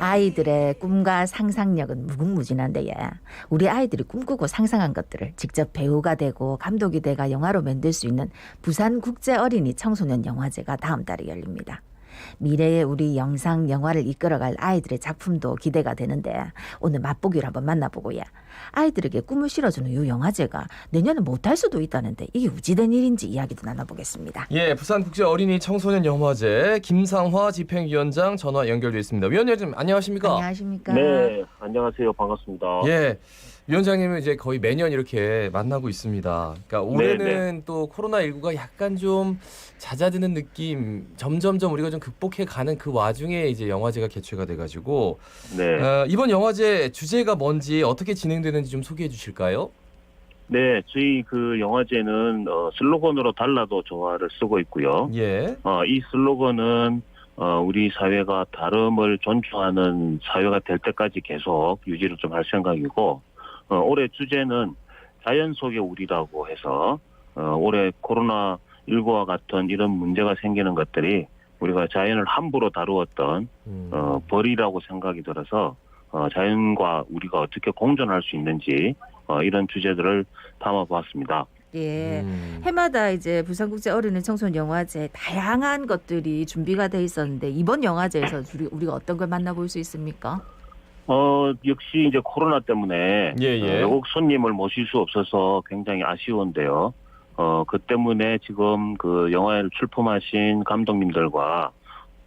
아이들의 꿈과 상상력은 무궁무진한데 우리 아이들이 꿈꾸고 상상한 것들을 직접 배우가 되고 감독이 돼가 영화로 만들 수 있는 부산국제 어린이 청소년 영화제가 다음 달에 열립니다. 미래의 우리 영상 영화를 이끌어갈 아이들의 작품도 기대가 되는데 오늘 맛보기를 한번 만나보고 아이들에게 꿈을 실어주는 이 영화제가 내년에 못할 수도 있다는데 이게 우찌된 일인지 이야기도 나눠보겠습니다. 예, 부산국제 어린이 청소년 영화제 김상화 집행위원장 전화 연결돼 있습니다. 위원장님 안녕하십니까? 안녕하십니까? 네, 안녕하세요. 반갑습니다. 예, 위원장님은 이제 거의 매년 이렇게 만나고 있습니다. 그러니까 올해는 또 코로나19가 약간 좀 잦아드는 느낌, 점점점 우리가 좀 극복해가는 그 와중에 이제 영화제가 개최가 돼가지고 네, 이번 영화제 주제가 뭔지 어떻게 진행되는지 좀 소개해 주실까요? 네, 저희 그 영화제는 슬로건으로 달라도 좋아를 쓰고 있고요. 예, 이 슬로건은 우리 사회가 다름을 존중하는 사회가 될 때까지 계속 유지를 좀 할 생각이고, 올해 주제는 자연 속의 우리라고 해서 올해 코로나19와 같은 이런 문제가 생기는 것들이 우리가 자연을 함부로 다루었던 벌이라고 생각이 들어서 자연과 우리가 어떻게 공존할 수 있는지 이런 주제들을 담아보았습니다. 예, 해마다 이제 부산국제 어린이 청소년 영화제 다양한 것들이 준비가 돼 있었는데 이번 영화제에서 우리가 어떤 걸 만나볼 수 있습니까? 역시 이제 코로나 때문에 예, 예. 외국 손님을 모실 수 없어서 굉장히 아쉬운데요. 그 때문에 지금 그 영화를 출품하신 감독님들과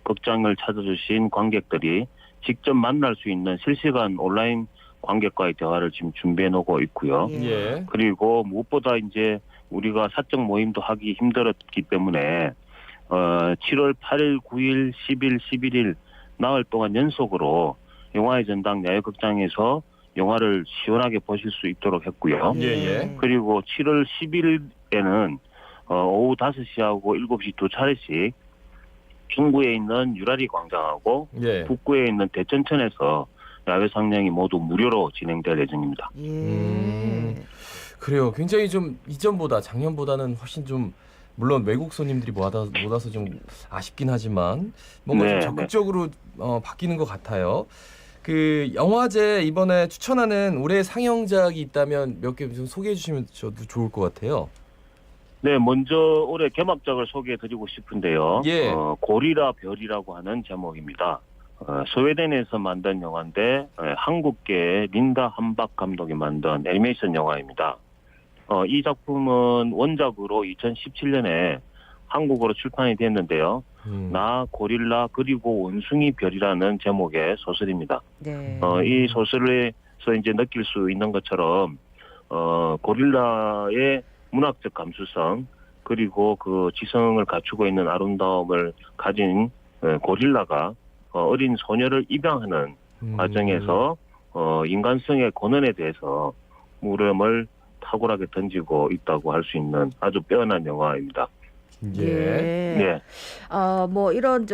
극장을 찾아주신 관객들이 직접 만날 수 있는 실시간 온라인 관객과의 대화를 지금 준비해 놓고 있고요. 예. 그리고 무엇보다 이제 우리가 사적 모임도 하기 힘들었기 때문에 7월 8일, 9일, 10일, 11일 나흘 동안 연속으로 영화의 전당 야외극장에서 영화를 시원하게 보실 수 있도록 했고요. 예, 예. 그리고 7월 10일에는 오후 5시하고 7시 두 차례씩 중구에 있는 유라리 광장하고 예. 북구에 있는 대천천에서 야외 상영이 모두 무료로 진행될 예정입니다. 예. 그래요. 굉장히 좀 이전보다 작년보다는 훨씬 좀 물론 외국 손님들이 못 와서 좀 아쉽긴 하지만 뭔가 좀 네, 적극적으로 바뀌는 것 같아요. 그 영화제 이번에 추천하는 올해 상영작이 있다면 몇 개 좀 소개해 주시면 저도 좋을 것 같아요. 네, 먼저 올해 개막작을 소개해드리고 싶은데요. 예. 고리라 별이라고 하는 제목입니다. 스웨덴에서 만든 영화인데 한국계의 린다 함박 감독이 만든 애니메이션 영화입니다. 이 작품은 원작으로 2017년에 한국어로 출판이 됐는데요. 나, 고릴라, 그리고 원숭이 별이라는 제목의 소설입니다. 네. 이 소설에서 이제 느낄 수 있는 것처럼 고릴라의 문학적 감수성 그리고 그 지성을 갖추고 있는 아름다움을 가진 고릴라가 어린 소녀를 입양하는 과정에서 인간성의 권한에 대해서 물음을 탁월하게 던지고 있다고 할 수 있는 아주 빼어난 영화입니다. 예. 네. 뭐 이런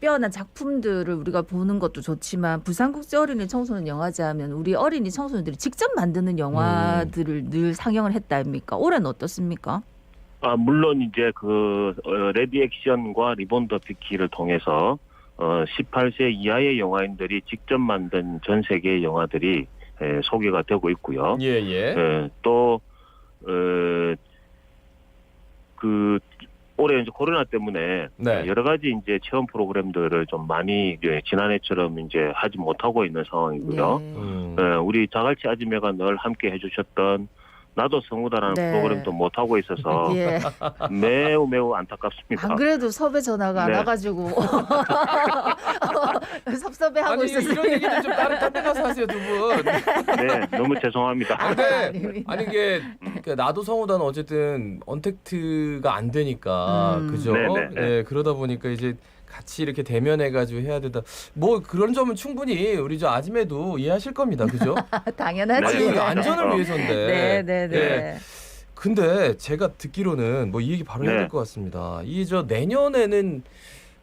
빼어난 작품들을 우리가 보는 것도 좋지만 부산국제 어린이 청소년 영화제 하면 우리 어린이 청소년들이 직접 만드는 영화들을 늘 상영을 했다 아닙니까? 올해는 어떻습니까? 물론 이제 그 레디 액션과 리본 더 비키를 통해서 18세 이하의 영화인들이 직접 만든 전 세계의 영화들이 소개가 되고 있고요. 예, 예. 또 그 올해 이제 코로나 때문에 네. 여러 가지 이제 체험 프로그램들을 좀 많이 지난해처럼 이제 하지 못하고 있는 상황이고요. 네. 우리 자갈치 아지매가 늘 함께 해주셨던 나도 성우다라는 네. 프로그램도 못하고 있어서 예. 매우 안타깝습니다. 안 그래도 섭외 전화가 안 네. 와가지고 섭섭해하고 아니 있었어요. 이런 얘기는 좀 다른 데 가서 하세요 두 분. 네, 너무 죄송합니다. 근데 아닙니다. 아니 이게 그러니까 나도 성우단 어쨌든 언택트가 안 되니까 그죠? 네네. 예, 그러다 보니까 이제 같이 이렇게 대면해가지고 해야 되다. 뭐 그런 점은 충분히 우리 저 아지매도 이해하실 겁니다, 그죠? 당연하지. 네, 아니, 안전을 위해서인데. 네네네. 예. 근데 제가 듣기로는 뭐 이 얘기 바로 해야 네. 될 것 같습니다. 이 저 내년에는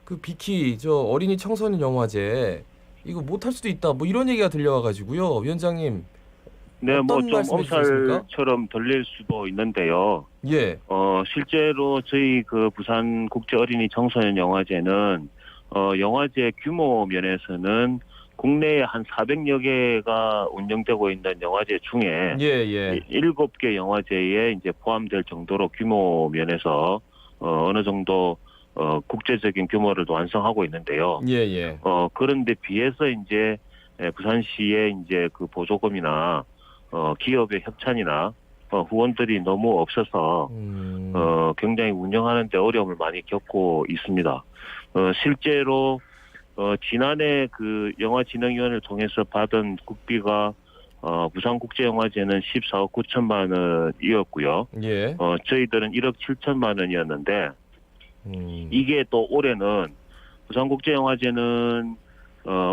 그 비키 저 어린이 청소년 영화제 이거 못할 수도 있다. 뭐 이런 얘기가 들려와가지고요, 위원장님. 네, 뭐 어떤 좀 말씀해 주셨습니까? 엄살처럼 들릴 수도 있는데요. 예. 실제로 저희 그 부산 국제 어린이 청소년 영화제는 영화제 규모 면에서는 국내에 한 400여 개가 운영되고 있는 영화제 중에 예. 7개 영화제에 이제 포함될 정도로 규모 면에서 어느 정도 국제적인 규모를 완성하고 있는데요. 예. 그런데 비해서 이제 부산시의 이제 그 보조금이나 기업의 협찬이나 후원들이 너무 없어서 굉장히 운영하는데 어려움을 많이 겪고 있습니다. 실제로 지난해 그 영화진흥위원회를 통해서 받은 국비가 부산국제영화제는 14억 9천만 원이었고요. 예. 저희들은 1억 7천만 원이었는데 이게 또 올해는 부산국제영화제는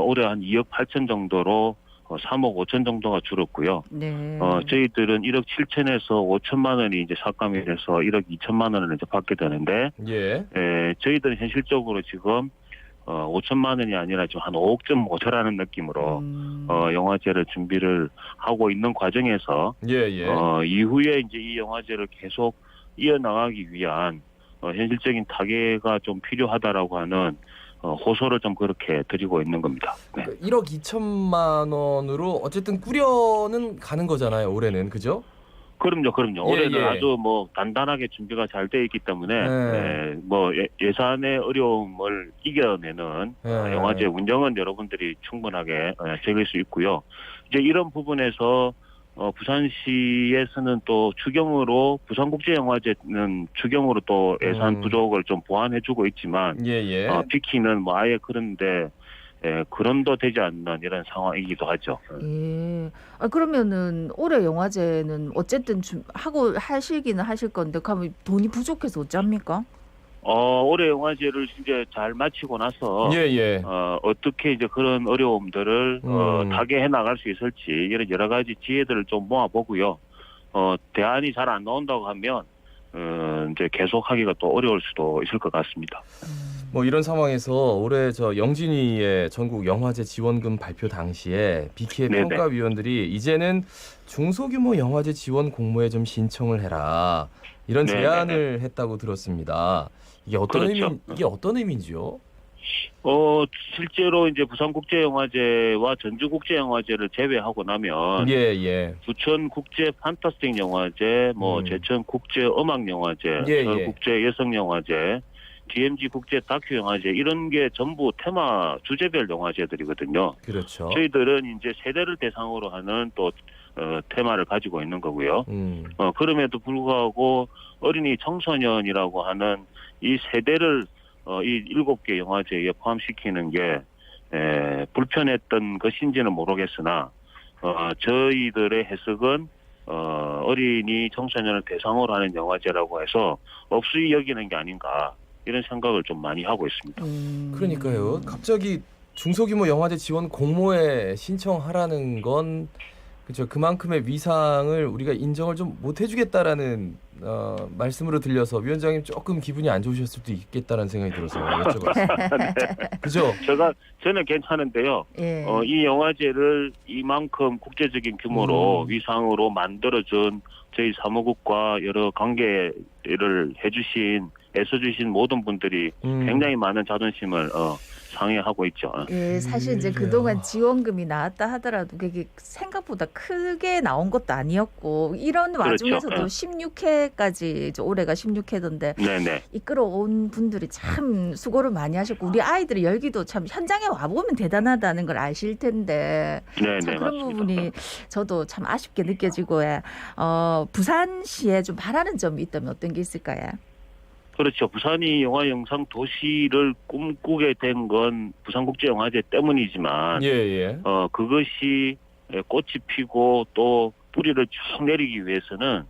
올해 한 2억 8천 정도로 3억 5천 정도가 줄었고요. 네. 저희들은 1억 7천에서 5천만 원이 이제 삭감이 돼서 1억 2천만 원을 이제 받게 되는데, 예. 저희들은 현실적으로 지금 5천만 원이 아니라 좀 한 5억 좀 모자라는 느낌으로 영화제를 준비를 하고 있는 과정에서 예. 이후에 이제 이 영화제를 계속 이어나가기 위한 현실적인 타개가 좀 필요하다라고 하는 호소를 좀 그렇게 드리고 있는 겁니다. 네. 1억 2천만 원으로 어쨌든 꾸려는 가는 거잖아요. 올해는 그죠? 그럼요. 올해는 예. 아주 뭐 단단하게 준비가 잘 돼 있기 때문에 뭐 예산의 어려움을 이겨내는 영화제 운영은 여러분들이 충분하게 즐길 수 있고요. 이제 이런 부분에서 부산시에서는 또 추경으로 부산국제영화제는 추경으로 또 예산 부족을 좀 보완해주고 있지만 예. 비키는 뭐 아예 그런데 그런도 되지 않는 이런 상황이기도 하죠. 예. 그러면은 올해 영화제는 어쨌든 하고 하시기는 하실 건데 그러면 돈이 부족해서 어쩝니까? 올해 영화제를 이제 잘 마치고 나서 예. 어떻게 이제 그런 어려움들을 타개해 나갈 수 있을지 이런 여러 가지 지혜들을 좀 모아보고요. 대안이 잘 안 나온다고 하면 이제 계속하기가 또 어려울 수도 있을 것 같습니다. 뭐 이런 상황에서 올해 저 영진이의 전국 영화제 지원금 발표 당시에 BK 네네. 평가위원들이 이제는 중소규모 영화제 지원 공모에 좀 신청을 해라 이런 네네네. 제안을 했다고 들었습니다. 이게 어떤 의미인지요? 실제로 이제 부산국제영화제와 전주국제영화제를 제외하고 나면 예. 부천국제 판타스틱 영화제, 제천국제 음악영화제, 예. 서울국제 여성영화제, DMZ 국제 다큐 영화제 이런 게 전부 테마 주제별 영화제들이거든요. 그렇죠. 저희들은 이제 세대를 대상으로 하는 또 테마를 가지고 있는 거고요. 그럼에도 불구하고 어린이 청소년이라고 하는 이 세대를 이 7개 영화제에 포함시키는 게 불편했던 것인지는 모르겠으나 저희들의 해석은 어린이 청소년을 대상으로 하는 영화제라고 해서 없이 여기는 게 아닌가 이런 생각을 좀 많이 하고 있습니다. 그러니까요. 갑자기 중소규모 영화제 지원 공모에 신청하라는 건 그렇죠. 그만큼의 위상을 우리가 인정을 좀 못 해주겠다라는 말씀으로 들려서 위원장님 조금 기분이 안 좋으셨을 수도 있겠다는 생각이 들어서 여쭤봤습니다. 그죠? 저는 괜찮은데요. 예. 이 영화제를 이만큼 국제적인 규모로 위상으로 만들어준 저희 사무국과 여러 관계를 애써주신 모든 분들이 굉장히 많은 자존심을 상회하고 있죠. 예, 사실 이제 그동안 지원금이 나왔다 하더라도 그게 생각보다 크게 나온 것도 아니었고 이런 와중에서도 16회까지 이제 올해가 16회던데 네네. 이끌어온 분들이 참 수고를 많이 하셨고 우리 아이들의 열기도 참 현장에 와보면 대단하다는 걸 아실 텐데 네네, 참 그런 맞습니다. 부분이 저도 참 아쉽게 느껴지고 부산시에 좀 바라는 점이 있다면 어떤 게 있을까요? 그렇죠. 부산이 영화 영상 도시를 꿈꾸게 된 건 부산국제영화제 때문이지만 예. 그것이 꽃이 피고 또 뿌리를 쭉 내리기 위해서는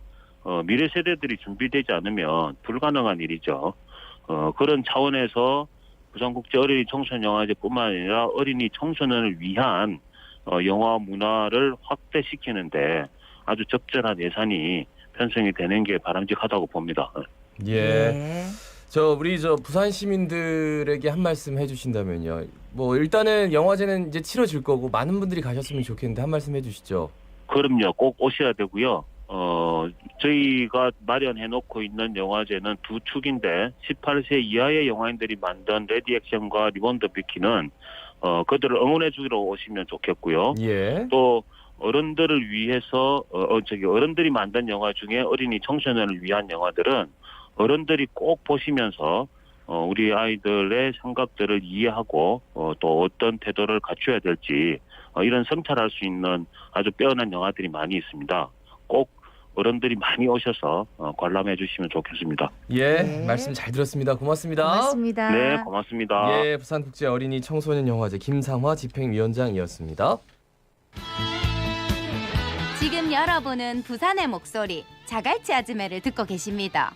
미래 세대들이 준비되지 않으면 불가능한 일이죠. 그런 차원에서 부산국제 어린이 청소년영화제뿐만 아니라 어린이 청소년을 위한 영화 문화를 확대시키는데 아주 적절한 예산이 편성이 되는 게 바람직하다고 봅니다. 예. 우리 부산 시민들에게 한 말씀 해주신다면요. 뭐 일단은 영화제는 이제 치러질 거고 많은 분들이 가셨으면 좋겠는데 한 말씀 해주시죠. 그럼요. 꼭 오셔야 되고요. 저희가 마련해놓고 있는 영화제는 두 축인데 18세 이하의 영화인들이 만든 레디 액션과 리본더 비키는 그들을 응원해 주기로 오시면 좋겠고요. 예. 또 어른들을 위해서 어른들이 만든 영화 중에 어린이 청소년을 위한 영화들은 어른들이 꼭 보시면서 우리 아이들의 생각들을 이해하고 또 어떤 태도를 갖춰야 될지 이런 성찰할 수 있는 아주 빼어난 영화들이 많이 있습니다. 꼭 어른들이 많이 오셔서 관람해 주시면 좋겠습니다. 예, 네. 말씀 잘 들었습니다. 고맙습니다. 고맙습니다. 네, 고맙습니다. 예, 부산국제 어린이 청소년 영화제 김상화 집행위원장이었습니다. 지금 여러분은 부산의 목소리 자갈치 아즈매를 듣고 계십니다.